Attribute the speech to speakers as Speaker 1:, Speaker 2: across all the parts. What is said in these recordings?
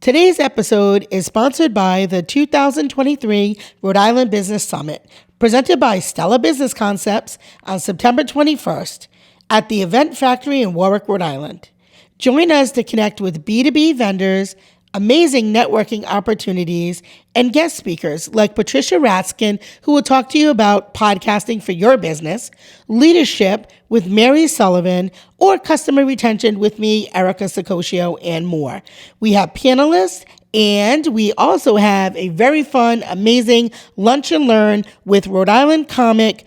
Speaker 1: Today's episode is sponsored by the 2023 Rhode Island Business Summit, presented by Stella Business Concepts on September 21st at the Event Factory in Warwick, Rhode Island. Join us to connect with B2B vendors, amazing networking opportunities, and guest speakers like Patricia Raskin, who will talk to you about podcasting for your business, leadership with Mary Sullivan, or customer retention with me, Erica Sicosio, and more. We have panelists, and we also have a very fun, amazing lunch and learn with Rhode Island comic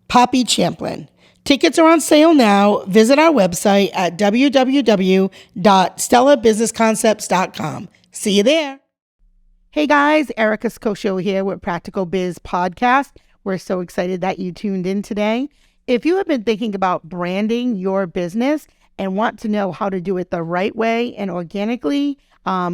Speaker 1: Poppy Champlin. Tickets are on sale now. Visit our website at www.stellabusinessconcepts.com. See you there. Hey guys, Erica Sicosio here with Practical Biz Podcast. We're so excited that you tuned in today. If you have been thinking about branding your business and want to know how to do it the right way and organically,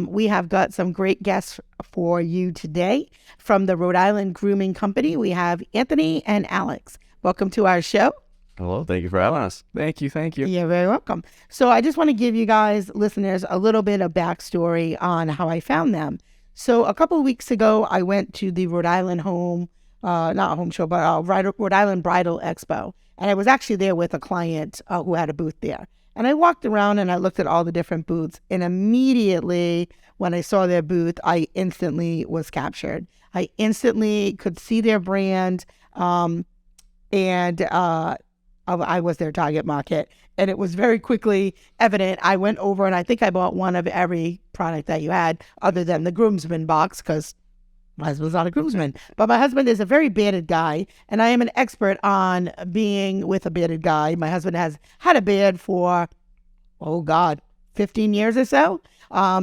Speaker 1: we have got some great guests for you today. From the Rhode Island Grooming Company, we have Anthony and Alex. Welcome to our show.
Speaker 2: Hello, thank you for having us.
Speaker 3: Thank you.
Speaker 1: You're very welcome. So I just want to give you guys, listeners, a little bit of backstory on how I found them. So a couple of weeks ago, I went to the Rhode Island Rhode Island Bridal Expo. And I was actually there with a client who had a booth there. And I walked around and I looked at all the different booths. And immediately when I saw their booth, I instantly was captured. I instantly could see their brand. I was their target market, and it was very quickly evident. I went over and I think I bought one of every product that you had other than the groomsman box, because my husband's not a groomsman, but my husband is a very bearded guy, and I am an expert on being with a bearded guy. My husband has had a beard for, 15 years or so.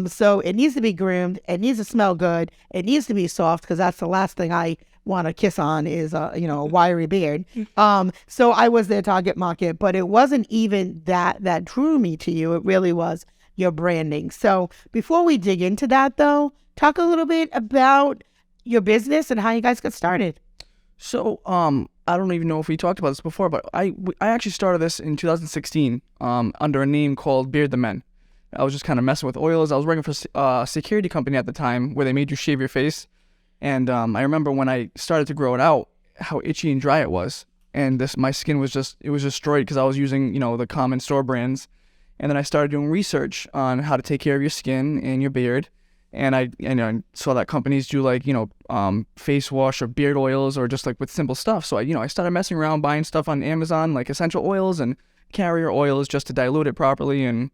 Speaker 1: So it needs to be groomed. It needs to smell good. It needs to be soft, because that's the last thing I want to kiss on is a wiry beard. So I was their target market, but it wasn't even that drew me to you. It really was your branding. So before we dig into that though, talk a little bit about your business and how you guys got started.
Speaker 3: So, I don't even know if we talked about this before, but I actually started this in 2016 under a name called Beard the Men. I was just kind of messing with oils. I was working for a security company at the time where they made you shave your face. And I remember when I started to grow it out, how itchy and dry it was. And my skin was destroyed because I was using, the common store brands. And then I started doing research on how to take care of your skin and your beard. And I saw that companies do face wash or beard oils or just like with simple stuff. So I started messing around buying stuff on Amazon, like essential oils and carrier oils just to dilute it properly and,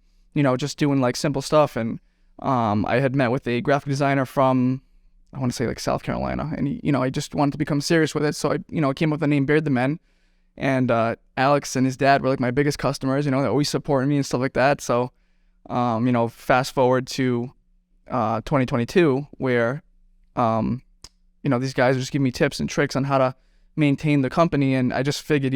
Speaker 3: just doing like simple stuff. And I had met with a graphic designer from, I want to say like South Carolina. And, I just wanted to become serious with it. So I came up with the name Beard the Men. And Alex and his dad were like my biggest customers, they always supported me and stuff like that. So, fast forward to 2022 where, these guys are just giving me tips and tricks on how to maintain the company. And I just figured,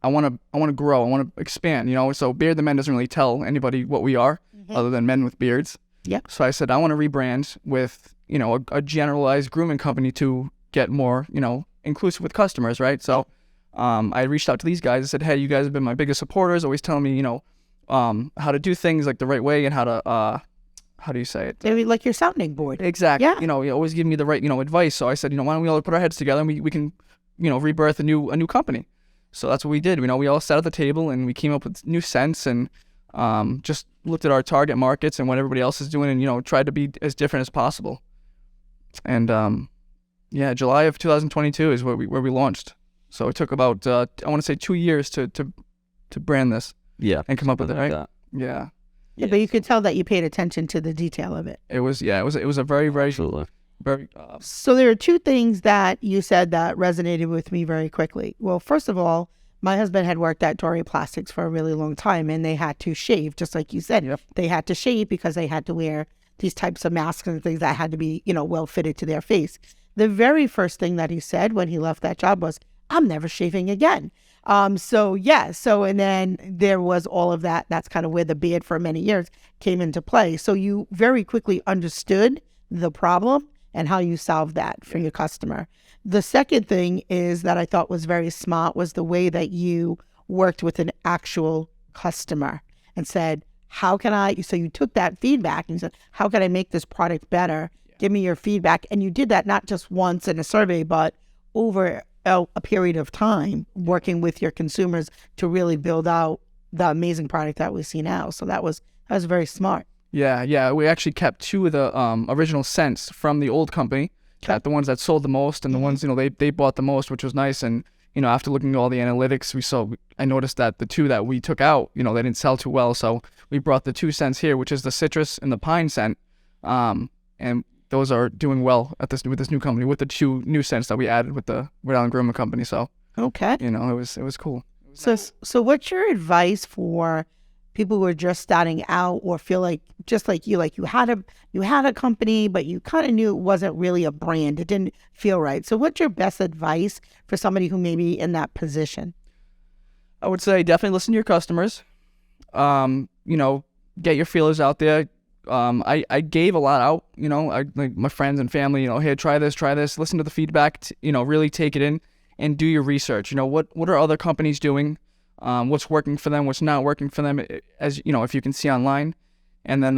Speaker 3: I want to grow. I want to expand, So Beard the Men doesn't really tell anybody what we are other than men with beards.
Speaker 1: Yep.
Speaker 3: So I said, I want to rebrand with, a generalized grooming company to get more, inclusive with customers, right? So I reached out to these guys and said, hey, you guys have been my biggest supporters, always telling me, how to do things like the right way and how to, how do you say it?
Speaker 1: Maybe like your sounding board.
Speaker 3: Exactly.
Speaker 1: Yeah.
Speaker 3: You always give me the right, advice. So I said, why don't we all put our heads together and we can, rebirth a new company. So that's what we did. We all sat at the table and we came up with new scents and just looked at our target markets and what everybody else is doing and, tried to be as different as possible. And July of 2022 is where we launched. So it took about, I want to say 2 years to brand this.
Speaker 2: Yeah.
Speaker 3: And come up with it, right?
Speaker 1: Yeah, but you could tell that you paid attention to the detail of it.
Speaker 3: It was a very, very,
Speaker 2: Absolutely.
Speaker 3: very.
Speaker 1: So there are two things that you said that resonated with me very quickly. Well, first of all, my husband had worked at Tory Plastics for a really long time, and they had to shave, just like you said.
Speaker 3: Yep.
Speaker 1: They had to shave because they had to wear these types of masks and things that had to be, well fitted to their face. The very first thing that he said when he left that job was, I'm never shaving again. And then there was all of that. That's kind of where the beard for many years came into play. So you very quickly understood the problem and how you solved that for your customer. The second thing is that I thought was very smart was the way that you worked with an actual customer and said, how can I, so you took that feedback and you said, how can I make this product better? Give me your feedback. And you did that not just once in a survey, but over a period of time, working with your consumers to really build out the amazing product that we see now. So that was very smart.
Speaker 3: Yeah. We actually kept 2 of the original scents from the old company, the ones that sold the most and the ones, they bought the most, which was nice. And, after looking at all the analytics, I noticed that the 2 that we took out, they didn't sell too well. So we brought the 2 scents here, which is the citrus and the pine scent. And those are doing well with this new company, with the 2 new scents that we added with the Rhode Island Grooming Company. So,
Speaker 1: okay.
Speaker 3: it was cool.
Speaker 1: So what's your advice for people who are just starting out or feel like, just like you had a company, but you kind of knew it wasn't really a brand. It didn't feel right. So what's your best advice for somebody who may be in that position?
Speaker 3: I would say definitely listen to your customers. Get your feelers out there. I gave a lot out, like my friends and family, hey, try this, listen to the feedback, really take it in and do your research. What are other companies doing? What's working for them, what's not working for them, as if you can see online, and then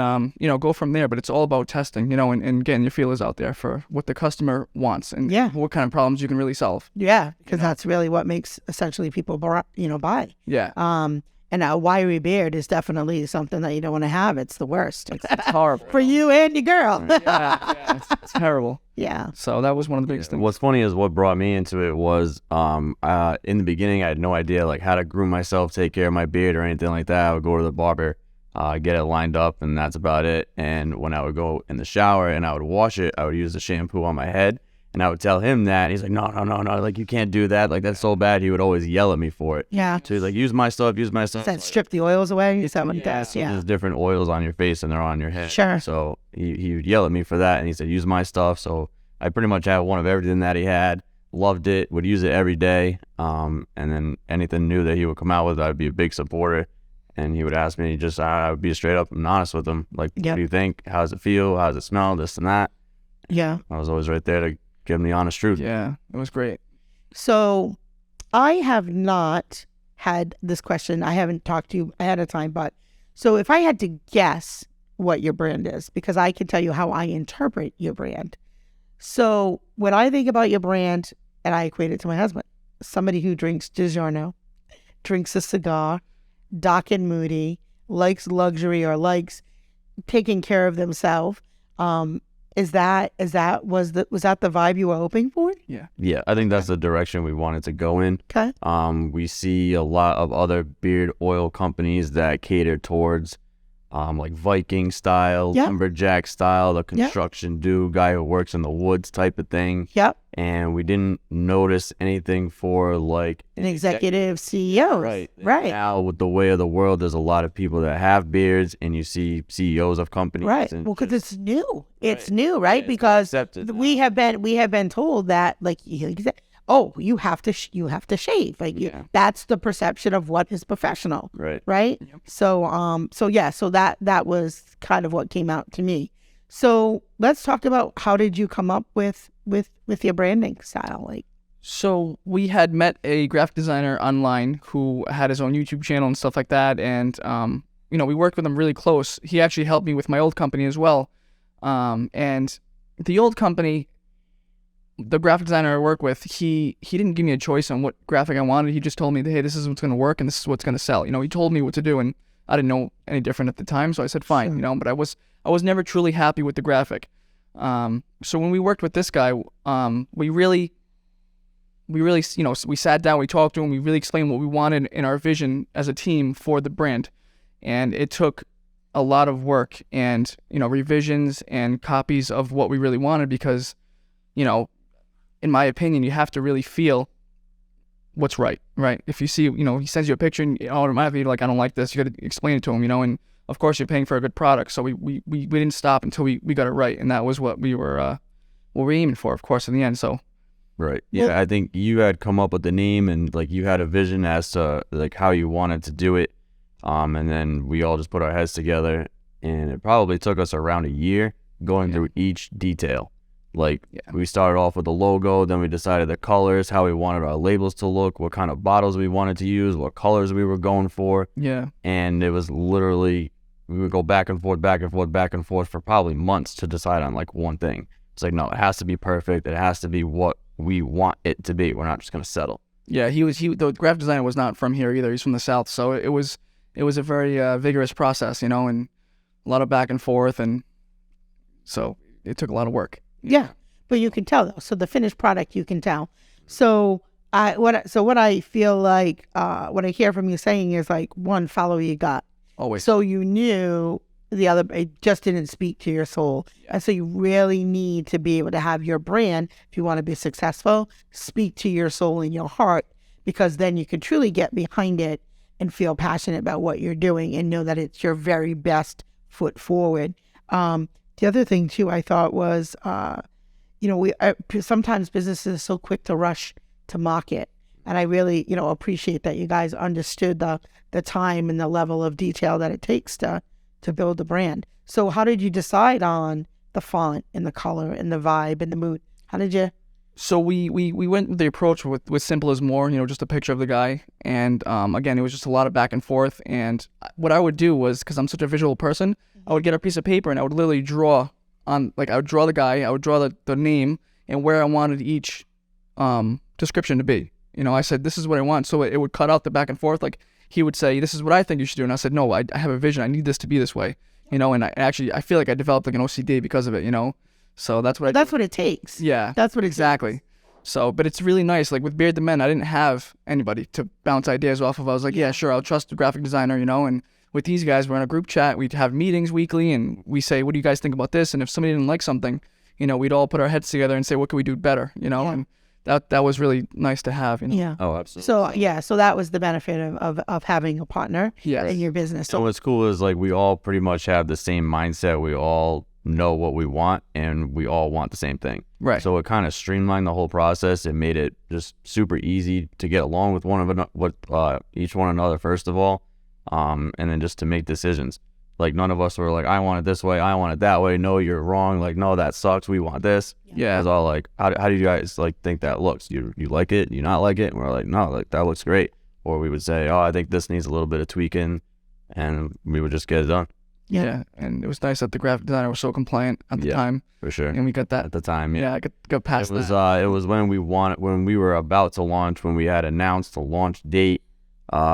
Speaker 3: go from there. But it's all about testing, and getting your feelers out there for what the customer wants and what kind of problems you can really solve.
Speaker 1: Yeah, because that's really what makes essentially people buy.
Speaker 3: Yeah.
Speaker 1: And a wiry beard is definitely something that you don't want to have. It's the worst.
Speaker 3: It's horrible
Speaker 1: for you and your girl.
Speaker 3: yeah, it's terrible.
Speaker 1: Yeah.
Speaker 3: So that was one of the biggest things.
Speaker 2: What's funny is what brought me into it was in the beginning I had no idea like how to groom myself, take care of my beard or anything like that. I would go to the barber, get it lined up, and that's about it. And when I would go in the shower and I would wash it, I would use the shampoo on my head. And I would tell him that. He's like, no, like, you can't do that. Like, that's so bad. He would always yell at me for it.
Speaker 1: Yeah.
Speaker 2: So he's like, use my stuff.
Speaker 1: Does that strip the oils away? Is that what it does? Yeah.
Speaker 2: There's different oils on your face and they're on your head.
Speaker 1: Sure.
Speaker 2: So he would yell at me for that. And he said, use my stuff. So I pretty much had one of everything that he had. Loved it. Would use it every day. And then anything new that he would come out with, I'd be a big supporter. And he would ask me, I would be straight up and honest with him. Like, what do you think? How does it feel? How does it smell? This and that.
Speaker 1: Yeah.
Speaker 2: I was always right there to give him the honest truth.
Speaker 3: Yeah, it was great.
Speaker 1: So I have not had this question. I haven't talked to you ahead of time, but so if I had to guess what your brand is, because I can tell you how I interpret your brand. So when I think about your brand, and I equate it to my husband, somebody who drinks DiGiorno, drinks a cigar, dark and moody, likes luxury or likes taking care of themselves. Was that the vibe you were hoping for?
Speaker 2: Yeah, I think that's the direction we wanted to go in.
Speaker 1: Okay.
Speaker 2: We see a lot of other beard oil companies that cater towards like Viking style, lumberjack style, the construction dude, guy who works in the woods type of thing.
Speaker 1: Yep.
Speaker 2: And we didn't notice anything for like
Speaker 1: an executive CEO.
Speaker 2: Right.
Speaker 1: Right.
Speaker 2: Now with the way of the world, there's a lot of people that have beards, and you see CEOs of companies.
Speaker 1: Right. Well, because it's new. It's new, right? Because we have been told that like you have to shave. Like that's the perception of what is professional.
Speaker 2: Right.
Speaker 1: Right. Yep. So that was kind of what came out to me. So let's talk about how did you come up with your branding style? Like,
Speaker 3: so we had met a graphic designer online who had his own YouTube channel and stuff like that, and we worked with him really close. He actually helped me with my old company as well, and the old company, the graphic designer I work with, he didn't give me a choice on what graphic I wanted. He just told me, hey, this is what's going to work and this is what's going to sell. He told me what to do, and I didn't know any different at the time, so I said fine. But I was never truly happy with the graphic. So when we worked with this guy, we really, we sat down, we talked to him, we really explained what we wanted in our vision as a team for the brand, and it took a lot of work and revisions and copies of what we really wanted because, in my opinion, you have to really feel what's right? If you see, he sends you a picture and automatically you're like, I don't like this. You got to explain it to him, and of course you're paying for a good product. So we didn't stop until we got it right. And that was what we were aiming for, of course, in the end. So.
Speaker 2: Right. Yeah. I think you had come up with the name and like you had a vision as to like how you wanted to do it. And then we all just put our heads together, and it probably took us around a year going through each detail. Like we started off with the logo, then we decided the colors, how we wanted our labels to look, what kind of bottles we wanted to use, what colors we were going for.
Speaker 3: Yeah.
Speaker 2: And it was literally we would go back and forth, back and forth, back and forth for probably months to decide on like one thing. It's like, no, it has to be perfect. It has to be what we want it to be. We're not just going to settle.
Speaker 3: Yeah, the graphic designer was not from here either. He's from the South. So it was a very vigorous process, and a lot of back and forth. And so it took a lot of work.
Speaker 1: Yeah, but you can tell though. So the finished product, you can tell. So what I feel like, what I hear from you saying is like, one, follow your gut.
Speaker 3: Always.
Speaker 1: So you knew the other, it just didn't speak to your soul. Yeah. And so you really need to be able to have your brand, if you want to be successful, speak to your soul and your heart, because then you can truly get behind it and feel passionate about what you're doing and know that it's your very best foot forward. The other thing too, I thought was, sometimes businesses are so quick to rush to market. And I really, appreciate that you guys understood the time and the level of detail that it takes to build a brand. So how did you decide on the font and the color and the vibe and the mood? How did you?
Speaker 3: So we went with the approach with simple as more, just a picture of the guy. And again, it was just a lot of back and forth. And what I would do was, because I'm such a visual person, I would get a piece of paper and I would literally draw on, like I would draw the guy, I would draw the name and where I wanted each description to be. I said, this is what I want. So it would cut out the back and forth. Like he would say, this is what I think you should do. And I said, no, I have a vision. I need this to be this way. And I feel like I developed like an OCD because of it, So that's what
Speaker 1: That's what it takes.
Speaker 3: Yeah.
Speaker 1: That's what
Speaker 3: exactly.
Speaker 1: Takes.
Speaker 3: So, but it's really nice. Like with Beard the Men, I didn't have anybody to bounce ideas off of. I was like, yeah, sure, I'll trust the graphic designer, and with these guys, we're in a group chat. We'd have meetings weekly and we say, what do you guys think about this? And if somebody didn't like something, we'd all put our heads together and say, what can we do better? And that was really nice to have.
Speaker 1: Yeah.
Speaker 2: Oh, absolutely.
Speaker 1: So that was the benefit of having a partner in your business.
Speaker 2: So what's cool is like we all pretty much have the same mindset. We all know what we want and we all want the same thing.
Speaker 3: Right.
Speaker 2: So it kind of streamlined the whole process. It made it just super easy to get along with each one another, first of all, and then just to make decisions. Like none of us were like, I want it this way, I want it that way. No, you're wrong. Like, no, that sucks. We want this.
Speaker 3: Yeah.
Speaker 2: It's all like, how do you guys like think that looks? You like it? You not like it? And we're like, no, like that looks great. Or we would say, oh, I think this needs a little bit of tweaking, and we would just get it done.
Speaker 3: Yeah, and it was nice that the graphic designer was so compliant at the time.
Speaker 2: For sure.
Speaker 3: And we got that
Speaker 2: at the time.
Speaker 3: Yeah, I got past
Speaker 2: it was,
Speaker 3: that.
Speaker 2: It was when we were about to launch, when we had announced the launch date.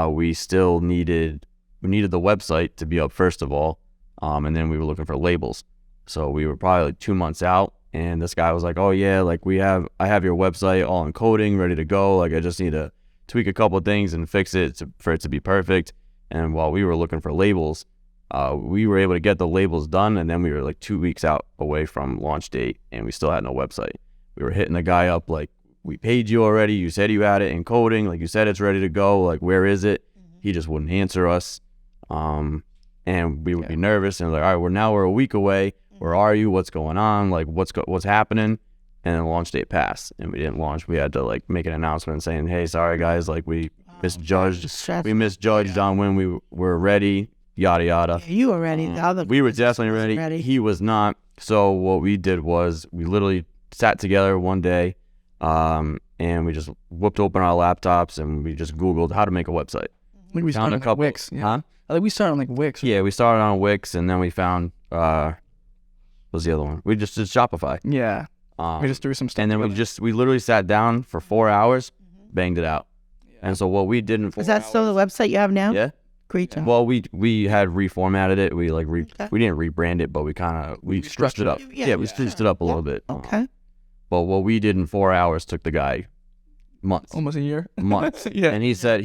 Speaker 2: We still needed the website to be up first of all, and then we were looking for labels. So we were probably like 2 months out, and this guy was like, "Oh yeah, like I have your website all in coding, ready to go. Like I just need to tweak a couple of things and fix it for it to be perfect." And while we were looking for labels, we were able to get the labels done, and then we were like 2 weeks out away from launch date, and we still had no website. We were hitting the guy up like, we paid you already. You said you had it in coding. Like you said, it's ready to go. Like, where is it? He just wouldn't answer us. And we would be nervous and like, all right, we're a week away. Where are you? What's going on? Like, what's happening? And then launch date passed, and we didn't launch. We had to like make an announcement saying, hey, sorry guys, like we misjudged on when we were ready. Yada yada.
Speaker 1: Yeah, you were ready.
Speaker 2: We were definitely ready. He was not. So what we did was we literally sat together one day, and we just whipped open our laptops and we just Googled how to make a website.
Speaker 3: We found a couple Wix. Yeah.
Speaker 2: Huh?
Speaker 3: I think we started on like Wix.
Speaker 2: Yeah, we started on Wix, and then we found what was the other one? We just did Shopify.
Speaker 3: Yeah. We just threw some stuff.
Speaker 2: And then we literally sat down for 4 hours, banged it out. Yeah. And so what we did in 4
Speaker 1: hours. Is that still the website you have now?
Speaker 2: Yeah.
Speaker 1: Great job.
Speaker 2: Well, we had reformatted it. We like we didn't rebrand it, but we stretched it up. Yeah, we stretched it up a little bit.
Speaker 1: Okay.
Speaker 2: But what we did in 4 hours took the guy months.
Speaker 3: Almost a year.
Speaker 2: Months.
Speaker 3: Yeah.
Speaker 2: And he said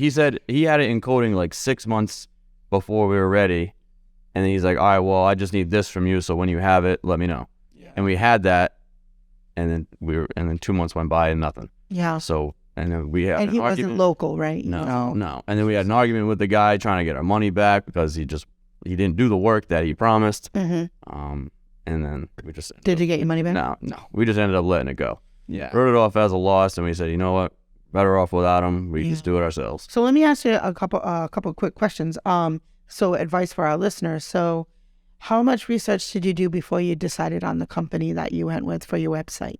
Speaker 2: he had it in coding like 6 months before we were ready. And then he's like, all right, well, I just need this from you. So when you have it, let me know. Yeah. And we had that, and then 2 months went by and nothing.
Speaker 1: Yeah.
Speaker 2: So. And then we had
Speaker 1: an argument. Wasn't local, right?
Speaker 2: No. And then we had an argument with the guy trying to get our money back because he didn't do the work that he promised.
Speaker 1: Mm-hmm.
Speaker 2: And then we just
Speaker 1: did you get your money back?
Speaker 2: No. We just ended up letting it go.
Speaker 3: Yeah.
Speaker 2: Wrote it off as a loss, and we said, you know what? Better off without him. We just do it ourselves.
Speaker 1: So let me ask you a couple quick questions. So advice for our listeners. So, how much research did you do before you decided on the company that you went with for your website?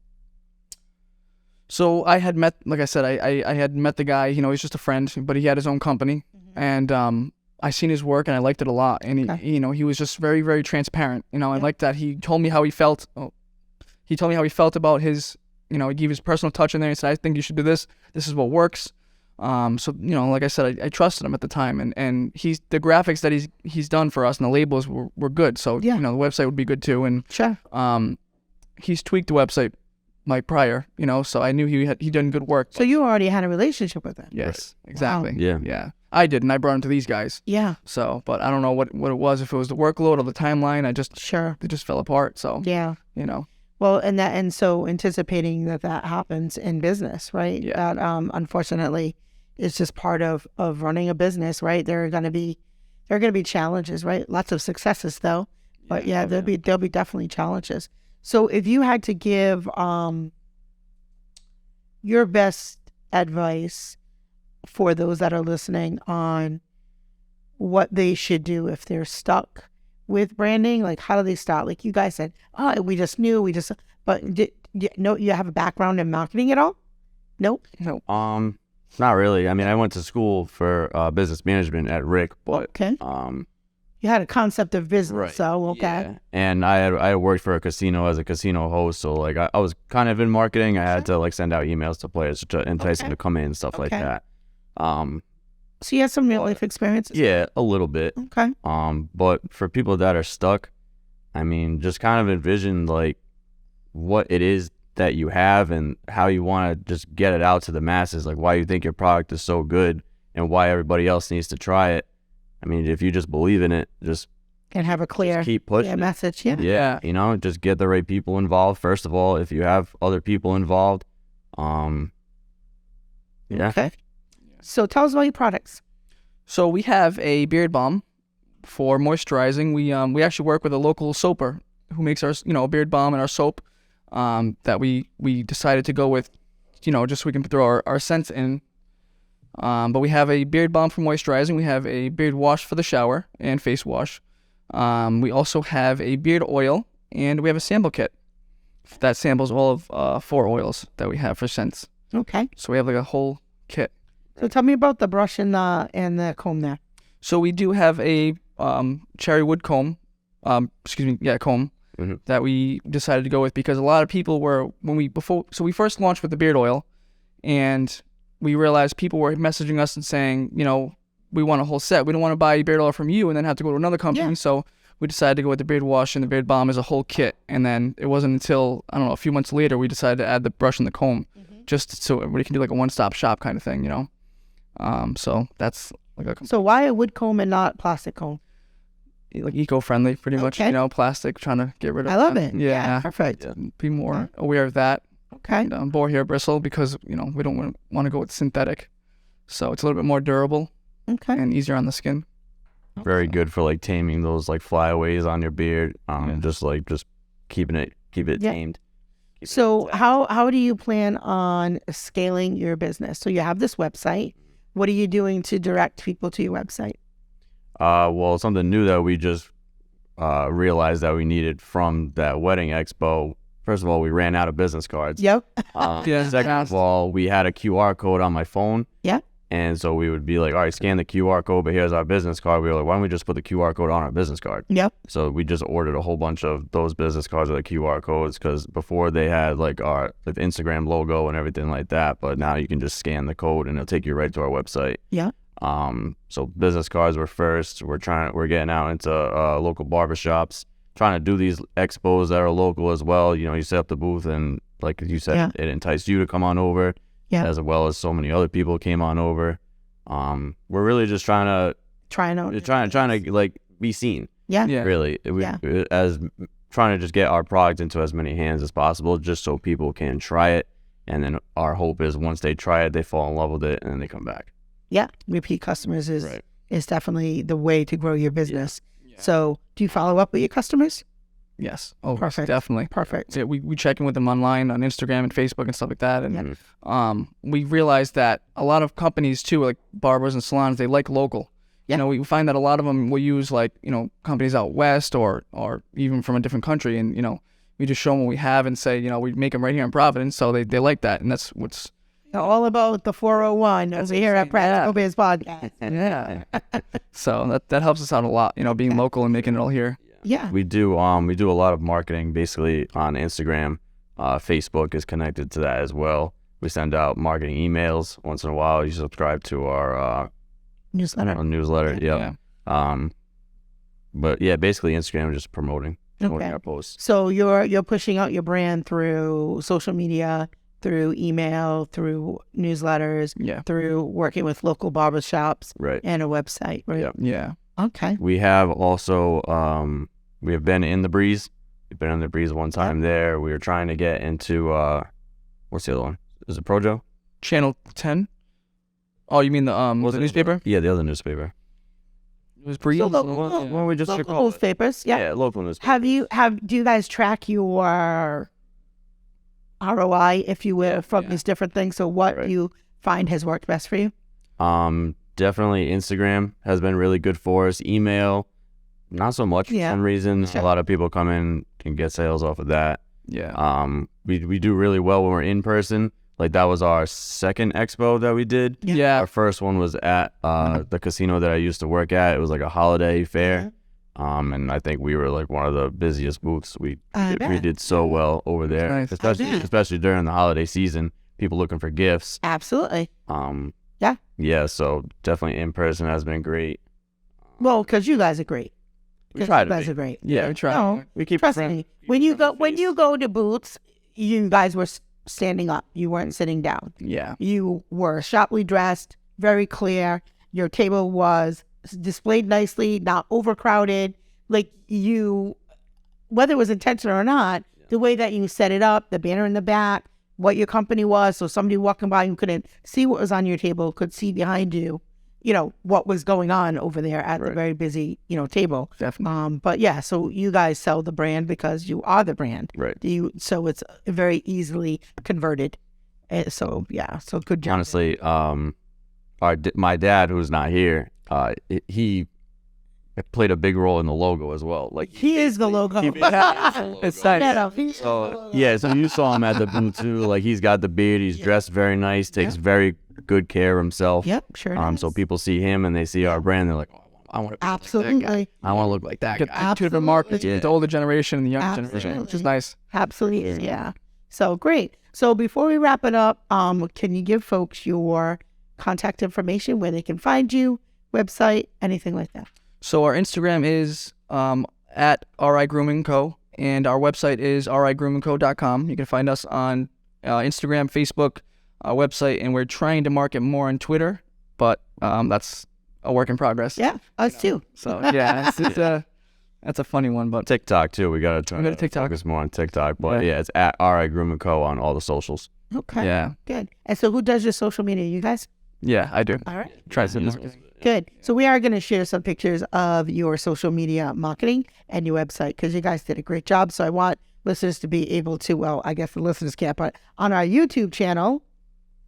Speaker 3: So I had met, like I said, I had met the guy, he's just a friend, but he had his own company. Mm-hmm. And I seen his work and I liked it a lot. And he, he was just very, very transparent. I liked that he told me how he felt. He told me how he felt about his, he gave his personal touch in there. He said, I think you should do this. This is what works. So, like I said, I trusted him at the time. And the graphics that he's done for us and the labels were good. So, the website would be good too. And
Speaker 1: Sure.
Speaker 3: He's tweaked the website like prior, so I knew he done good work.
Speaker 1: So you already had a relationship with him.
Speaker 3: Yes, exactly.
Speaker 2: Yeah.
Speaker 3: Yeah. I did, and I brought him to these guys.
Speaker 1: Yeah.
Speaker 3: So, but I don't know what it was, if it was the workload or the timeline. It just fell apart. So,
Speaker 1: Yeah. Well, and so anticipating that happens in business, right?
Speaker 3: Yeah.
Speaker 1: That unfortunately is just part of running a business, right? There are going to be challenges, right? Lots of successes though, but there'll be definitely challenges. So if you had to give your best advice for those that are listening on what they should do if they're stuck with branding, like how do they start? Like you guys said, we just knew, but you have a background in marketing at all? Nope.
Speaker 2: Not really. I mean, I went to school for business management at Rick, but
Speaker 1: Okay. You had a concept of business,
Speaker 2: Right.
Speaker 1: so okay.
Speaker 2: Yeah. And I had worked for a casino as a casino host, so like I was kind of in marketing. I had to like send out emails to players to entice them to come in and stuff like
Speaker 1: Okay.
Speaker 2: that.
Speaker 1: So you had some real life experiences?
Speaker 2: Yeah, a little bit.
Speaker 1: Okay.
Speaker 2: But for people that are stuck, I mean, just kind of envision like what it is that you have and how you want to just get it out to the masses, like why you think your product is so good and why everybody else needs to try it. I mean, if you just believe in it, just
Speaker 1: And have a clear
Speaker 2: keep pushing it.
Speaker 1: message. Yeah.
Speaker 2: Yeah, just get the right people involved. First of all, if you have other people involved, yeah.
Speaker 1: Okay. So tell us about your products.
Speaker 3: So we have a beard balm for moisturizing. We actually work with a local soaper who makes our a beard balm and our soap that we decided to go with, just so we can throw our scents in. But we have a beard balm for moisturizing. We have a beard wash for the shower and face wash. We also have a beard oil, and we have a sample kit that samples all of 4 oils that we have for scents.
Speaker 1: Okay.
Speaker 3: So we have like a whole kit.
Speaker 1: So tell me about the brush and the comb there.
Speaker 3: So we do have a cherry wood comb, comb
Speaker 2: Mm-hmm.
Speaker 3: that we decided to go with because a lot of people we first launched with the beard oil, and we realized people were messaging us and saying, we want a whole set. We don't want to buy beard oil from you and then have to go to another company.
Speaker 1: Yeah.
Speaker 3: So we decided to go with the beard wash and the beard balm as a whole kit. And then it wasn't until, I don't know, a few months later, we decided to add the brush and the comb, just so everybody can do like a one-stop shop kind of thing, So that's like
Speaker 1: So why a wood comb and not plastic comb?
Speaker 3: like eco-friendly, pretty much,
Speaker 1: Okay.
Speaker 3: plastic, trying to get rid of
Speaker 1: I love
Speaker 3: that.
Speaker 1: it.
Speaker 3: Yeah.
Speaker 1: Perfect.
Speaker 3: Be more aware of that.
Speaker 1: Okay.
Speaker 3: And, boar hair bristle because, we don't want to go with synthetic. So it's a little bit more durable
Speaker 1: Okay.
Speaker 3: and easier on the skin.
Speaker 2: Very good for like taming those like flyaways on your beard. Just keep it
Speaker 1: Yeah.
Speaker 2: tamed.
Speaker 1: So how do you plan on scaling your business? So you have this website. What are you doing to direct people to your website?
Speaker 2: Well, something new that we just realized that we needed from that wedding expo. First of all, we ran out of business cards.
Speaker 1: Yep.
Speaker 3: Yeah,
Speaker 2: Second of all, we had a QR code on my phone.
Speaker 1: Yeah.
Speaker 2: And so we would be like, all right, scan the QR code, but here's our business card. We were like, why don't we just put the QR code on our business card?
Speaker 1: Yep.
Speaker 2: So we just ordered a whole bunch of those business cards with the QR codes because before they had like our Instagram logo and everything like that, but now you can just scan the code and it'll take you right to our website.
Speaker 1: Yeah.
Speaker 2: So business cards were first. We're getting out into local barbershops, trying to do these expos that are local as well. You set up the booth and like you said, It enticed you to come on over.
Speaker 1: Yeah.
Speaker 2: As well as so many other people came on over. We're really just trying to like be seen.
Speaker 1: Yeah.
Speaker 3: Yeah.
Speaker 2: Really, as trying to just get our product into as many hands as possible, just so people can try it. And then our hope is once they try it, they fall in love with it, and then they come back.
Speaker 1: Yeah. Repeat customers is
Speaker 2: Right.
Speaker 1: is definitely the way to grow your business.
Speaker 3: Yeah.
Speaker 1: So do you follow up with your customers?
Speaker 3: Yes. Oh,
Speaker 1: Perfect.
Speaker 3: definitely.
Speaker 1: Perfect.
Speaker 3: Yeah, we check in with them online on Instagram and Facebook and stuff like that. And
Speaker 1: Yeah.
Speaker 3: we realized that a lot of companies too, like barbers and salons, they like local.
Speaker 1: Yeah.
Speaker 3: We find that a lot of them will use like, companies out west or even from a different country. And, we just show them what we have and say, we make them right here in Providence. So they like that. And that's what's
Speaker 1: All about the 401 over here at Practical Biz Podcast.
Speaker 3: Yeah. So that helps us out a lot, being local and making it all here.
Speaker 1: Yeah.
Speaker 2: We do a lot of marketing basically on Instagram. Facebook is connected to that as well. We send out marketing emails once in a while. You subscribe to our newsletter.
Speaker 3: Yeah.
Speaker 2: But yeah, basically Instagram just promoting our posts.
Speaker 1: So you're pushing out your brand through social media, through email, through newsletters, through working with local barbershops,
Speaker 2: Right.
Speaker 1: and a website, right?
Speaker 3: Yeah.
Speaker 1: Okay.
Speaker 2: We have also we have been in the Breeze. We've been in the Breeze one time there. We were trying to get into what's the other one? Is it Projo?
Speaker 3: Channel 10. Oh, you mean the newspaper?
Speaker 2: Yeah, the other newspaper.
Speaker 3: It was Breeze.
Speaker 1: So
Speaker 2: What we just
Speaker 1: local
Speaker 2: call it?
Speaker 1: newspapers, yeah.
Speaker 2: Yeah, local newspaper.
Speaker 1: Do you guys track your ROI, if you will, from these different things? So what you find has worked best for you?
Speaker 2: Definitely Instagram has been really good for us. Email, not so much for some reason.
Speaker 1: Sure.
Speaker 2: A lot of people come in and get sales off of that.
Speaker 3: Yeah.
Speaker 2: We do really well when we're in person. Like that was our second expo that we did.
Speaker 3: Yeah.
Speaker 2: Our first one was at the casino that I used to work at. It was like a holiday fair. And I think we were like one of the busiest booths. We did so well over there,
Speaker 3: Nice.
Speaker 2: especially during the holiday season. People looking for gifts.
Speaker 1: Absolutely.
Speaker 2: Yeah. So definitely in person has been great.
Speaker 1: Well, because you guys are great.
Speaker 2: We try
Speaker 1: You
Speaker 2: to
Speaker 1: guys
Speaker 2: be.
Speaker 1: are great.
Speaker 3: Yeah, we try.
Speaker 1: No,
Speaker 2: We keep
Speaker 1: trust
Speaker 2: friends.
Speaker 1: me. When you go to booths, you guys were standing up. You weren't sitting down.
Speaker 3: Yeah.
Speaker 1: You were sharply dressed, very clear. Your table was displayed nicely, not overcrowded. Like you, whether it was intentional or not, the way that you set it up, the banner in the back, what your company was, so somebody walking by who couldn't see what was on your table could see behind you, what was going on over there at the very busy, table.
Speaker 3: Definitely.
Speaker 1: But yeah, so you guys sell the brand because you are the brand.
Speaker 2: Right.
Speaker 1: So it's very easily converted. So good job.
Speaker 2: Honestly, my dad, who's not here, he played a big role in the logo as well. Like
Speaker 1: He is the logo.
Speaker 3: It's nice.
Speaker 2: So you saw him at the booth too. Like he's got the beard. He's dressed very nice. Takes very good care of himself.
Speaker 1: Yep, sure.
Speaker 2: So people see him and they see our brand. They're like, oh, I want to.
Speaker 1: Absolutely.
Speaker 2: I want to look like that
Speaker 3: Get
Speaker 2: guy.
Speaker 3: attitude of the market,
Speaker 2: Yeah.
Speaker 3: the older generation and the younger generation,
Speaker 1: Absolutely.
Speaker 3: which is nice.
Speaker 1: Absolutely, yeah. So great. So before we wrap it up, can you give folks your contact information, where they can find you, website, anything like that?
Speaker 3: So our Instagram is at RI Grooming Co. and our website is rigroomingco.com. You can find us on Instagram, Facebook, our website, and we're trying to market more on Twitter, but that's a work in progress.
Speaker 1: Yeah, us too.
Speaker 3: So yeah, that's a funny one, but
Speaker 2: TikTok too. We gotta try
Speaker 3: We got
Speaker 2: to
Speaker 3: a TikTok.
Speaker 2: focus more on TikTok. But yeah, it's at RI Grooming Co. on all the socials.
Speaker 1: Okay.
Speaker 3: yeah,
Speaker 1: Good. And so who does your social media? You guys?
Speaker 3: yeah, I do.
Speaker 1: All right.
Speaker 3: Try to
Speaker 1: Good. So we are going to share some pictures of your social media marketing and your website because you guys did a great job. So I want listeners to be able to, well, I guess the listeners can't, but on our YouTube channel,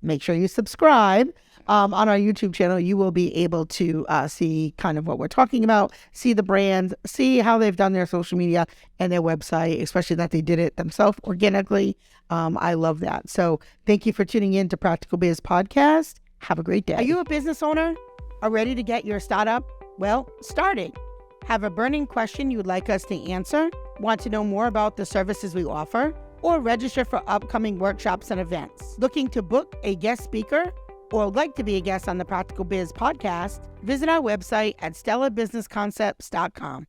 Speaker 1: make sure you subscribe. On our YouTube channel, you will be able to see kind of what we're talking about, see the brands, see how they've done their social media and their website, especially that they did it themselves organically. I love that. So thank you for tuning in to Practical Biz Podcast. Have a great day. Are you a business owner? Are ready to get your startup? Well, started. Have a burning question you would like us to answer? Want to know more about the services we offer? Or register for upcoming workshops and events? Looking to book a guest speaker? Or like to be a guest on the Practical Biz Podcast? Visit our website at stellabusinessconcepts.com.